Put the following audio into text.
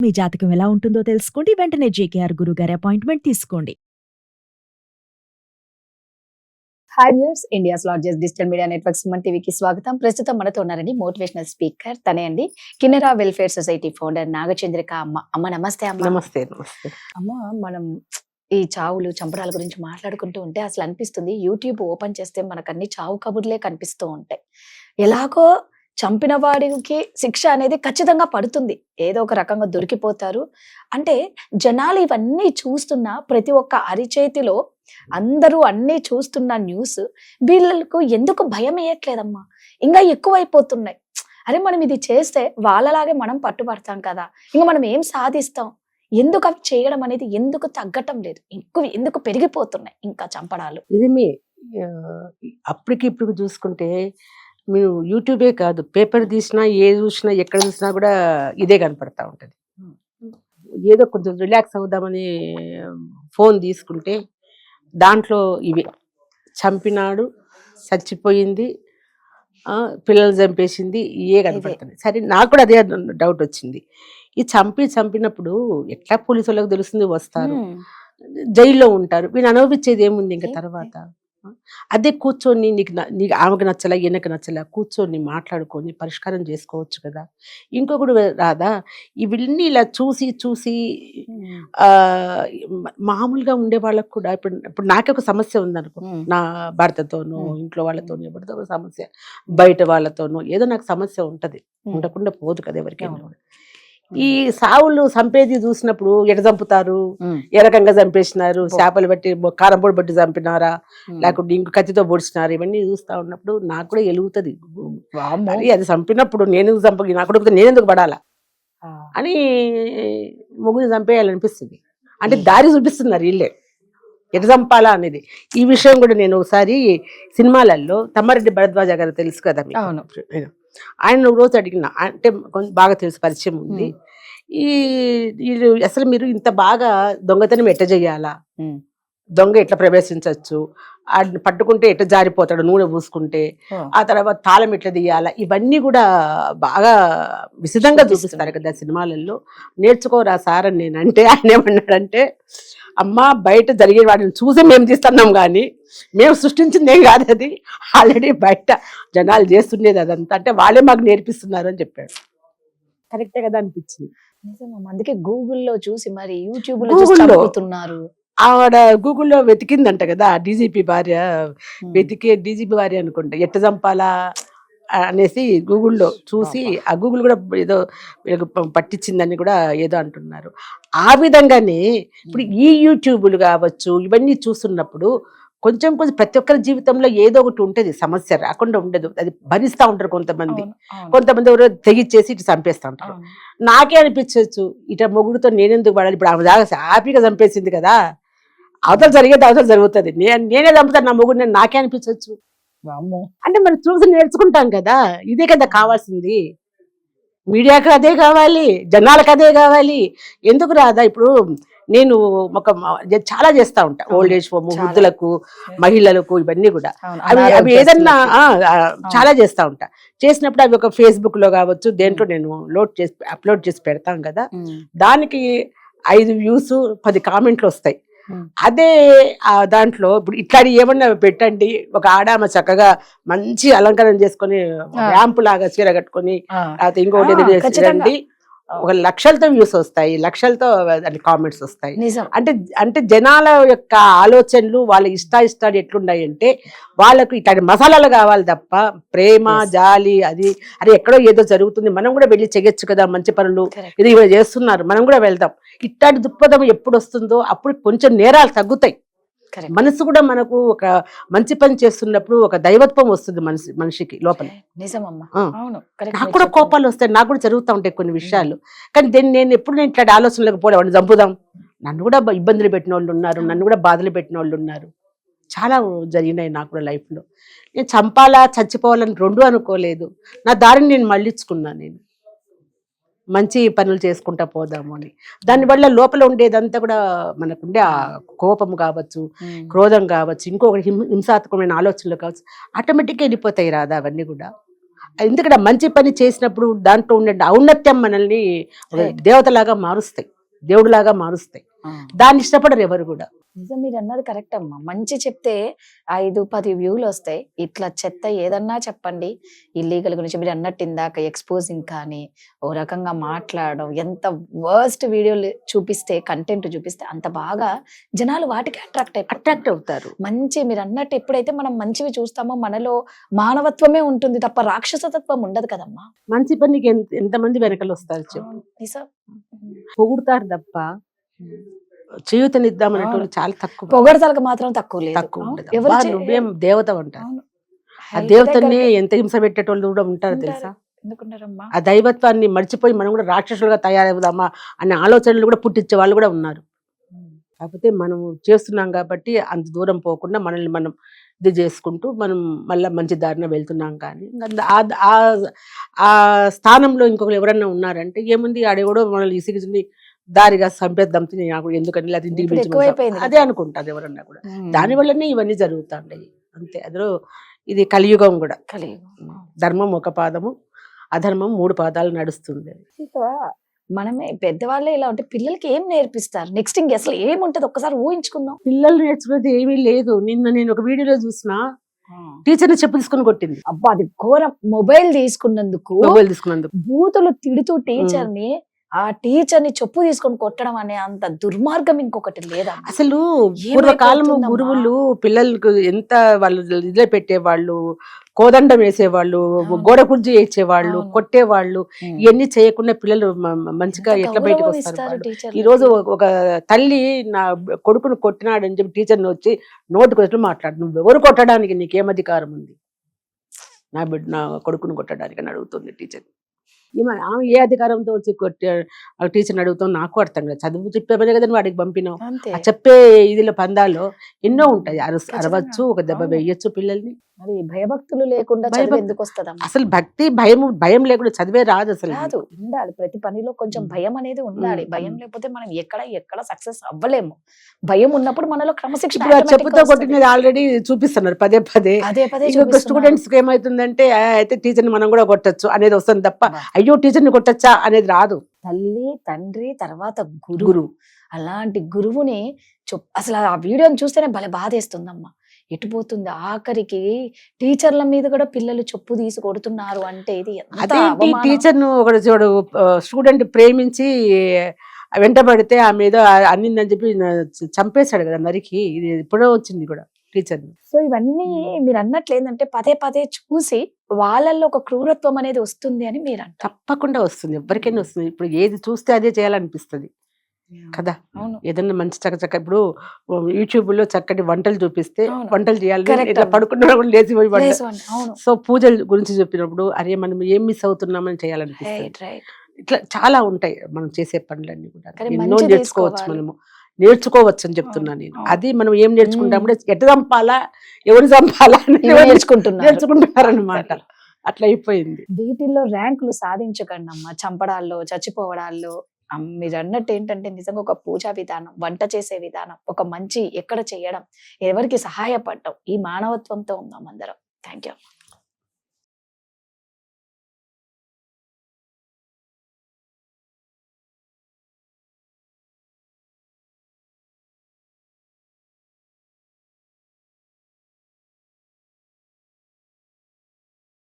మీ జాతకం ఎలా ఉంటుందో తెలుసుకోండి. వెంటనే జేకేఆర్ గురుగారి అపాయింట్మెంట్ తీసుకోండి. Hi viewers, India's largest digital media network Suman టీవీకి స్వాగతం. ప్రస్తుతం మనతో ఉన్నారండి మోటివేషనల్ స్పీకర్ తనే అండి, కిన్నెరా వెల్ఫేర్ సొసైటీ ఫౌండర్ నాగచంద్రిక అమ్మ. అమ్మ నమస్తే. అమ్మ నమస్తే. నమస్తే అమ్మ. మనం ఈ చావులు చంపడాల గురించి మాట్లాడుకుంటూ ఉంటే అసలు అనిపిస్తుంది, యూట్యూబ్ ఓపెన్ చేస్తే మనకు అన్ని చావు కబుర్లే కనిపిస్తూ ఉంటాయి. ఎలాగో చంపిన వాడికి శిక్ష అనేది ఖచ్చితంగా పడుతుంది, ఏదో ఒక రకంగా దొరికిపోతారు. అంటే జనాలు ఇవన్నీ చూస్తున్న ప్రతి ఒక్క అరిచేతిలో అందరూ అన్నీ చూస్తున్న న్యూస్ వీళ్ళకు ఎందుకు భయం వేయట్లేదమ్మా? ఇంకా ఎక్కువైపోతున్నాయి. అరే మనం ఇది చేస్తే వాళ్ళలాగే మనం పట్టుబడతాం కదా, ఇంకా మనం ఏం సాధిస్తాం? ఎందుకు అవి చేయడం అనేది ఎందుకు తగ్గటం లేదు? ఎందుకు పెరిగిపోతున్నాయి ఇంకా చంపడాలు? నిజమే. అప్పటికి ఇప్పుడు చూసుకుంటే మీరు యూట్యూబే కాదు, పేపర్ తీసినా చూసినా ఎక్కడ చూసినా కూడా ఇదే కనపడతా ఉంటుంది. ఏదో కొంచెం రిలాక్స్ అవుదామని ఫోన్ తీసుకుంటే దాంట్లో ఇవి చంపినాడు, చచ్చిపోయింది, పిల్లలు చంపేసింది, ఇవే కనపడుతుంది. సరే, నాకు కూడా అదే డౌట్ వచ్చింది. ఈ చంపినప్పుడు ఎట్లా పోలీసు వాళ్ళకి తెలుస్తుంది, వస్తారు, జైల్లో ఉంటారు, వీళ్ళు అనుభవించేది ఏముంది ఇంకా తర్వాత? అదే కూర్చొని నీకు ఆమెకు నచ్చలా ఈయనకు నచ్చలా కూర్చొని మాట్లాడుకొని పరిష్కారం చేసుకోవచ్చు కదా. ఇంకొకటి రాదా, ఇవన్నీ ఇలా చూసి చూసి మామూలుగా ఉండే వాళ్ళకు కూడా ఇప్పుడు నాకే ఒక సమస్య ఉందనుకో, నా భర్తతోనో ఇంట్లో వాళ్ళతోనో ఎవరితో ఒక సమస్య, బయట వాళ్ళతోనో ఏదో నాకు సమస్య ఉంటది, ఉండకుండా పోదు కదా ఎవరికైనా. ఈ సావులు చంపేది చూసినప్పుడు ఎట చంపుతారు, ఏ రకంగా చంపేసినారు, చేపలు బట్టి కారంపొడి బట్టి చంపినారా, లేకుంటే ఇంకో కత్తితో పొడిచినారు, ఇవన్నీ చూస్తా ఉన్నప్పుడు నాకు కూడా ఎలుగుతుంది. అది చంపినప్పుడు నేను నా కొడుకు నేనెందుకు పడాలా అని ముగ్గురు చంపేయాలనిపిస్తుంది. అంటే దారి చూపిస్తున్నారు వీళ్ళే ఎట చంపాలా అనేది. ఈ విషయం కూడా నేను ఒకసారి సినిమాలలో తమ్మారెడ్డి భరద్వాజ గారు తెలుసు కదా, ఆయన రోజు అడిగిన, అంటే కొంచెం బాగా తెలుసు, పరిచయం ఉంది. అసలు మీరు ఇంత బాగా దొంగతనం ఎట్ట చెయ్యాలా, దొంగ ఎట్లా ప్రవేశించవచ్చు, పట్టుకుంటే ఎట్లా జారిపోతాడు నూనె పూసుకుంటే, ఆ తర్వాత తాళం ఎట్లా తీయాలా, ఇవన్నీ కూడా బాగా విశదంగా చూపిస్తారు కదా సినిమాలలో. నేర్చుకోరా సార్ అని నేను అంటే, ఆయన ఏమన్నాడంటే, అమ్మ బయట జరిగే వాటిని చూసి మేము తీస్తున్నాం కానీ మేము సృష్టించింది ఏం కాదు, అది ఆల్రెడీ బయట జనాలు చేస్తుండేది అదంతా, అంటే వాళ్ళే మాకు నేర్పిస్తున్నారు అని చెప్పాడు. కరెక్టే కదా అనిపించింది. అందుకే గూగుల్లో చూసి మరి యూట్యూబ్ లో చదువుతున్నారు. ఆవిడ గూగుల్లో వెతికిందంట కదా, డీజీపీ భార్య డీజీపీ భార్య అనుకుంటా, ఎట్ట చంపాలా అనేసి గూగుల్లో చూసి, ఆ గూగుల్ కూడా ఏదో పట్టించిందని కూడా ఏదో అంటున్నారు. ఆ విధంగానే ఇప్పుడు ఈ యూట్యూబులు కావచ్చు, ఇవన్నీ చూస్తున్నప్పుడు కొంచెం ప్రతి ఒక్కరి జీవితంలో ఏదో ఒకటి ఉంటుంది, సమస్య రాకుండా ఉండదు. అది భరిస్తూ ఉంటారు కొంతమంది ఎవరో తెగిచ్చేసి ఇటు చంపేస్తూ ఉంటారు. నాకే అనిపించవచ్చు, ఇట మొగుడుతో నేనెందుకు పడాలి, ఇప్పుడు ఆమె దాకా హ్యాపీగా చంపేసింది కదా, అవతల జరిగేది అవతల జరుగుతుంది, నేనే చంపుతాను నా మొగుడు, నేను నాకే అనిపించవచ్చు. అంటే మనం చూసి నేర్చుకుంటాం కదా, ఇదే కదా కావాల్సింది. మీడియాకి అదే కావాలి, జనాలకు అదే కావాలి. ఎందుకు రాదా? ఇప్పుడు నేను చాలా చేస్తా ఉంటా, ఓల్డ్ ఏజ్ హోమ్, వృద్ధులకు, మహిళలకు, ఇవన్నీ కూడా అవి ఏదన్నా చాలా చేస్తా ఉంటా. చేసినప్పుడు అవి ఒక ఫేస్బుక్ లో కావచ్చు, దేంట్లో నేను అప్లోడ్ చేసి పెడతాం కదా, దానికి 5 వ్యూస్ 10 కామెంట్లు వస్తాయి. అదే దాంట్లో ఇప్పుడు ఇట్లా ఏమన్నా పెట్టండి, ఒక ఆడామ చక్కగా మంచి అలంకరణ చేసుకొని ర్యాంపు లాగా చీర కట్టుకొని ఇంకోటి రండి, ఒక లక్షలతో వ్యూస్ వస్తాయి, లక్షలతో కామెంట్స్ వస్తాయి. అంటే జనాల యొక్క ఆలోచనలు, వాళ్ళ ఇష్టాలు ఎట్లున్నాయి అంటే, వాళ్ళకు ఇట్లాంటి మసాలాలు కావాలి తప్ప ప్రేమ జాలి అది అరే ఎక్కడో ఏదో జరుగుతుంది, మనం కూడా వెళ్ళి చెయ్యొచ్చు కదా మంచి పనులు, ఇది చేస్తున్నారు మనం కూడా వెళ్దాం, ఇట్లాంటి దృక్పథం ఎప్పుడు వస్తుందో అప్పుడు కొంచెం నేరాలు తగ్గుతాయి. మనసు కూడా మనకు ఒక మంచి పని చేస్తున్నప్పుడు ఒక దైవత్వం వస్తుంది మనిషికి లోపల. నాకు కూడా కోపాలు వస్తాయి, నాకు కూడా జరుగుతూ ఉంటాయి కొన్ని విషయాలు. కానీ నేను ఎప్పుడు ఇట్లాంటి ఆలోచనలకు పోలేవాడిని, చంపుదాం, నన్ను కూడా ఇబ్బందులు పెట్టిన వాళ్ళు ఉన్నారు, నన్ను కూడా బాధలు పెట్టిన వాళ్ళు ఉన్నారు, చాలా జరిగినాయి నాకు కూడా లైఫ్లో. నేను చంపాలా చచ్చిపోవాలని రెండు అనుకోలేదు, నా దారిని నేను మళ్ళించుకున్నాను. నేను మంచి పనులు చేసుకుంటా పోదాము అని, దానివల్ల లోపల ఉండేదంతా కూడా మనకుండే ఆ కోపం కావచ్చు, క్రోధం కావచ్చు, ఇంకొకటి హింసాత్మకమైన ఆలోచనలు కావచ్చు, ఆటోమేటిక్గా వెళ్ళిపోతాయి రాదా అవన్నీ కూడా. ఎందుకంటే ఆ మంచి పని చేసినప్పుడు దాంట్లో ఉండే ఔన్నత్యం మనల్ని ఒక Right. దేవతలాగా మారుస్తాయి, దేవుడిలాగా మారుస్తాయి. దాన్ని ఇష్టపడరు ఎవరు కూడా. నిజం, మీరు అన్నది కరెక్ట్ అమ్మా. మంచి చెప్తే 5-10 వ్యూలు వస్తాయి. ఇట్లా చెత్త ఏదన్నా చెప్పండి, ఇల్లీగల్ గురించి మీరు అన్నట్టు ఇందాక ఎక్స్పోజింగ్ కానీ ఓ రకంగా మాట్లాడడం, ఎంత వర్స్ట్ వీడియోలు చూపిస్తే, కంటెంట్ చూపిస్తే అంత బాగా జనాలు వాటికి అట్రాక్ట్ అవుతారు. మంచి మీరు అన్నట్టు ఎప్పుడైతే మనం మంచివి చూస్తామో మనలో మానవత్వమే ఉంటుంది తప్ప రాక్షసతత్వం ఉండదు కదమ్మా. మంచి పనికి ఎంతమంది వెనకలు వస్తారు చెప్పు. నిజం. పొగుడుతారు తప్ప చేయూతనిద్దామన్నట్టు చాలా తక్కువ పొగడతలకు మాత్రం తక్కువ లేదు. తక్కువ అవును. ఉంటుంది. ఎవరు అబ్బా, చే- నువ్వేం దేవత అంటారు. అవును. ఆ Health దేవతని దగ్గరికి ఎంత హింస పెట్టేటోళ్ళు కూడా ఉంటారు ఉంటారు. తెలుసా. ఎందుకున్నారమ్మా? ఆ దైవత్వాన్ని మర్చిపోయి మనం కూడా రాక్షసులుగా తయారవుదామా అనే ఆలోచనలు కూడా పుట్టించే వాళ్ళు కూడా ఉన్నారు. కాకపోతే మనం చేస్తున్నాం కాబట్టి అంత దూరం పోకుండా మనల్ని మనం ఇది చేసుకుంటూ మనం మళ్ళీ మంచి దారిన వెళ్తున్నాం. కానీ ఇంకా ఆ స్థానంలో ఇంకొకరు ఎవరన్నా ఉన్నారంటే ఏముంది, ఆడెవడో మనల్ని ఇసిగిని దారిగా సంపేద్దాం నాకు ఎందుకని, లేదా ఇంటికి ఇప్పుడు పిలిచి ఎక్కువైపోయింది అదే కదా. అనుకుంటారు ఎవరన్నా కూడా. దాని వల్లనే ఇవన్నీ జరుగుతాయి అంతే. అందులో ఇది కలియుగం కూడా. కలియుగం. ధర్మం ఒక పాదము, అధర్మం 3 పాదాలు నడుస్తుంది. ఇక మనమే పెద్దవాళ్ళే ఇలా ఉంటే పిల్లలకి ఏం నేర్పిస్తారు? నెక్స్ట్ ఇంక అసలు ఏముంటది ఒక్కసారి ఊహించుకుందాం. పిల్లలు నేర్చుకునేది ఏమీ లేదు. నిన్న నేను ఒక వీడియోలో చూసిన టీచర్ని చెప్పు తీసుకొని కొట్టింది, అబ్బా అది ఘోరం. మొబైల్ తీసుకున్నందుకు మొబైల్ తీసుకున్నందుకు. బూతులు తిడుతూ టీచర్ ని, ఆ టీచర్ ని చెప్పు తీసుకొని కొట్టడం అనే అంత దుర్మార్గం ఇంకొకటి లేదా? అసలు ఏమైపోతుందమ్మా? పూర్వకాలము గురువులు పిల్లలకు ఎంత వాళ్ళు ఇదిలో పెట్టేవాళ్ళు, కోదండం వేసేవాళ్ళు, అవును. గోడ కుర్జీ వేసేవాళ్ళు, అవును. కొట్టేవాళ్ళు. ఇవన్నీ చేయకుండా పిల్లలు మంచిగా ఎట్లా బయటకు వస్తారు వాళ్ళు. ఈ రోజు ఒక తల్లి నా కొడుకును కొట్టినాడని చెప్పి టీచర్ని వచ్చి నోటుకు వచ్చి మాట్లాడు, నువ్వెవరు కొట్టడానికి, నీకేం అధికారం ఉంది నా కొడుకును కొట్టడానికి అని అడుగుతుంది టీచర్. ఆమె ఏ అధికారంతో వచ్చి టీచర్ని అడుగుతాం నాకు అర్థం కాదు. చదువు చెప్పేమనే కదా వాడికి పంపినావు. అంతే. ఆ చెప్పే ఇదిలో పందాల్లో ఎన్నో ఉంటాయి. అరవచ్చు, ఒక దెబ్బ అవును. వేయచ్చు పిల్లల్ని. మరి భయభక్తులు లేకుండా చదువు భయభక్తి- ఎందుకు వస్తుందమ్మా? అసలు భక్తి భయం లేకుండా చదివే రాదు అసలు. కాదు, ఉండాలి. ప్రతి పనిలో కొంచెం భయం అనేది ఉండాలి. భయం లేకపోతే మనం ఎక్కడ సక్సెస్ అవ్వలేము. భయం ఉన్నప్పుడు మనలో క్రమశిక్షణ ఇప్పుడు ఆ automatic గా చెప్పుతో వస్తది. కొట్టినది ఆల్రెడీ చూపిస్తున్నారు పదే పదే. పదే పదే ఇంకొక చూపిస్తున్నారు. స్టూడెంట్స్ కి ఏమైతుందంటే అయితే టీచర్ని మనం కూడా కొట్టచ్చు అనేది వస్తుంది తప్ప బా. అయ్యో టీచర్ని కొట్టచ్చా అనేది రాదు. తల్లి, తండ్రి, తర్వాత గురువు. గురువు అలాంటి గురువుని అసలు ఆ వీడియోని చూస్తేనే భలే బాధేస్తుందమ్మా. ఎటుపోతుంది ఆఖరికి టీచర్ల మీద కూడా పిల్లలు చెప్పు తీసి కొడుతున్నారు అంటే ఇది ఎంత అదేంటి, అవమానం. టీచర్ ను ఒకడు చూడు స్టూడెంట్ ప్రేమించి వెంటబడితే ఆమె ఏదో అన్నిందని చెప్పి చంపేశాడు కదా నరికి. ఇది ఎప్పుడో వచ్చింది కూడా టీచర్. సో ఇవన్నీ మీరు అన్నట్లు ఏంటంటే పదే పదే చూసి వాళ్ళల్లో ఒక క్రూరత్వం అనేది వస్తుంది అని మీరు అంటారు. తప్పకుండా వస్తుంది, ఎవరికైనా వస్తుంది. ఇప్పుడు ఏది చూస్తే అదే చేయాలనిపిస్తుంది కదా. అవును. ఏదన్నా మంచి చక్క ఇప్పుడు యూట్యూబ్ లో చక్కటి వంటలు చూపిస్తే అవును. వంటలు చేయాలి, Correct ఇట్లా అవును. పడుకున్న కూడా లేచి పోయి వంట. లేసువండి. అవును. సో పూజల గురించి చెప్పినప్పుడు అరే మనం ఏం మిస్ అవుతున్నామని చేయాలనిపిస్తుంది. Right right. ఇట్లా చాలా ఉంటాయి మనం చేసే పనులన్నీ కూడా. కానీ ఎన్నో మంచి నేర్చుకోవచ్చు, తీసుకోవాలి. మనము నేర్చుకోవచ్చు అని చెప్తున్నాను నేను. అవును. అది మనం ఏం నేర్చుకుంటామంటే ఎట్ట చంపాలా, ఎవరు చంపాలా అని ఇవి నేర్చుకుంటున్నారు. నేర్చుకుంటున్నారనమాట. అట్లా అయిపోయింది. వీటిల్లో ర్యాంకులు సాధించకండి అమ్మా. చంపడాల్లో, చచ్చిపోవడాల్లో. మీరు అన్నట్టు ఏంటంటే నిజంగా ఒక పూజా విధానం, వంట చేసే విధానం, ఒక మంచి ఎక్కడ చేయడం, ఎవరికి సహాయపడటం, ఈ మానవత్వంతో ఉన్నాం అందరం. Thank you.